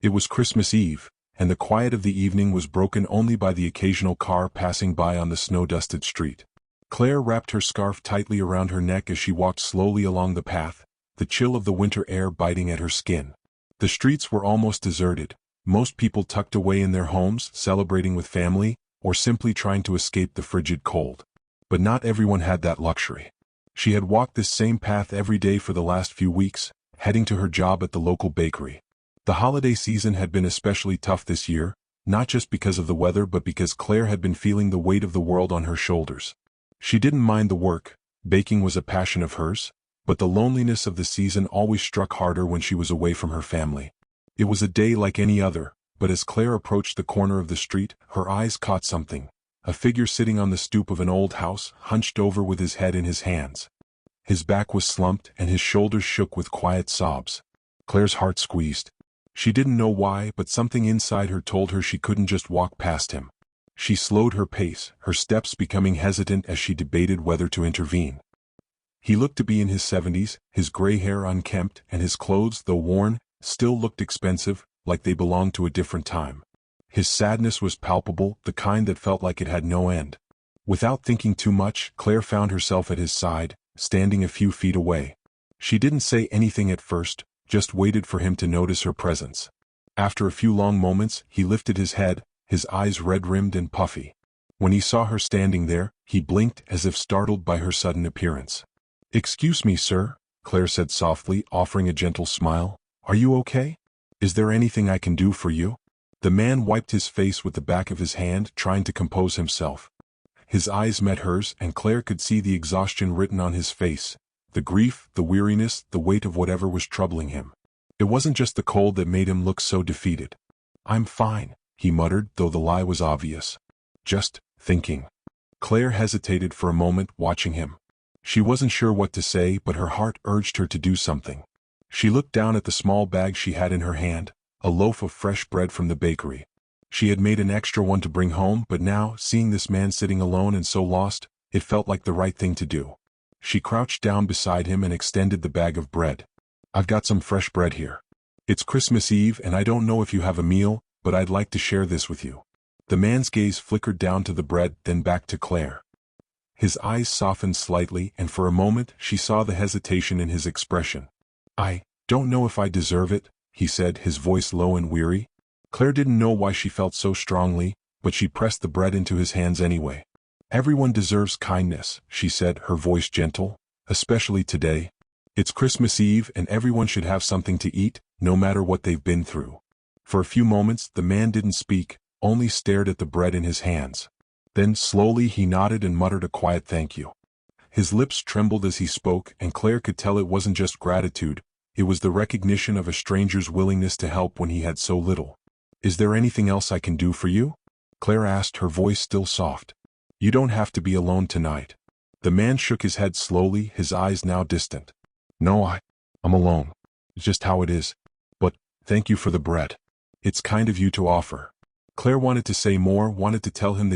It was Christmas Eve, and the quiet of the evening was broken only by the occasional car passing by on the snow-dusted street. Claire wrapped her scarf tightly around her neck as she walked slowly along the path, the chill of the winter air biting at her skin. The streets were almost deserted, most people tucked away in their homes, celebrating with family, or simply trying to escape the frigid cold. But not everyone had that luxury. She had walked this same path every day for the last few weeks, heading to her job at the local bakery. The holiday season had been especially tough this year, not just because of the weather but because Claire had been feeling the weight of the world on her shoulders. She didn't mind the work, baking was a passion of hers, but the loneliness of the season always struck harder when she was away from her family. It was a day like any other, but as Claire approached the corner of the street, her eyes caught something. A figure sitting on the stoop of an old house, hunched over with his head in his hands. His back was slumped and his shoulders shook with quiet sobs. Claire's heart squeezed. She didn't know why, but something inside her told her she couldn't just walk past him. She slowed her pace, her steps becoming hesitant as she debated whether to intervene. He looked to be in his 70s, his gray hair unkempt, and his clothes, though worn, still looked expensive, like they belonged to a different time. His sadness was palpable, the kind that felt like it had no end. Without thinking too much, Claire found herself at his side, standing a few feet away. She didn't say anything at first, just waited for him to notice her presence. After a few long moments, he lifted his head, his eyes red-rimmed and puffy. When he saw her standing there, he blinked as if startled by her sudden appearance. "Excuse me, sir," Claire said softly, offering a gentle smile. "Are you okay? Is there anything I can do for you?" The man wiped his face with the back of his hand, trying to compose himself. His eyes met hers, and Claire could see the exhaustion written on his face. The grief, the weariness, the weight of whatever was troubling him. It wasn't just the cold that made him look so defeated. "I'm fine," he muttered, though the lie was obvious. "Just thinking." Claire hesitated for a moment, watching him. She wasn't sure what to say, but her heart urged her to do something. She looked down at the small bag she had in her hand, a loaf of fresh bread from the bakery. She had made an extra one to bring home, but now, seeing this man sitting alone and so lost, it felt like the right thing to do. She crouched down beside him and extended the bag of bread. "I've got some fresh bread here. It's Christmas Eve and I don't know if you have a meal, but I'd like to share this with you." The man's gaze flickered down to the bread, then back to Claire. His eyes softened slightly, and for a moment she saw the hesitation in his expression. "I don't know if I deserve it," he said, his voice low and weary. Claire didn't know why she felt so strongly, but she pressed the bread into his hands anyway. "Everyone deserves kindness," she said, her voice gentle, "especially today. It's Christmas Eve and everyone should have something to eat, no matter what they've been through." For a few moments the man didn't speak, only stared at the bread in his hands. Then slowly he nodded and muttered a quiet thank you. His lips trembled as he spoke, and Claire could tell it wasn't just gratitude, it was the recognition of a stranger's willingness to help when he had so little. "Is there anything else I can do for you?" Claire asked, her voice still soft. "You don't have to be alone tonight." The man shook his head slowly, his eyes now distant. "No, I'm alone. It's just how it is. But, thank you for the bread. It's kind of you to offer." Claire wanted to say more, wanted to tell him that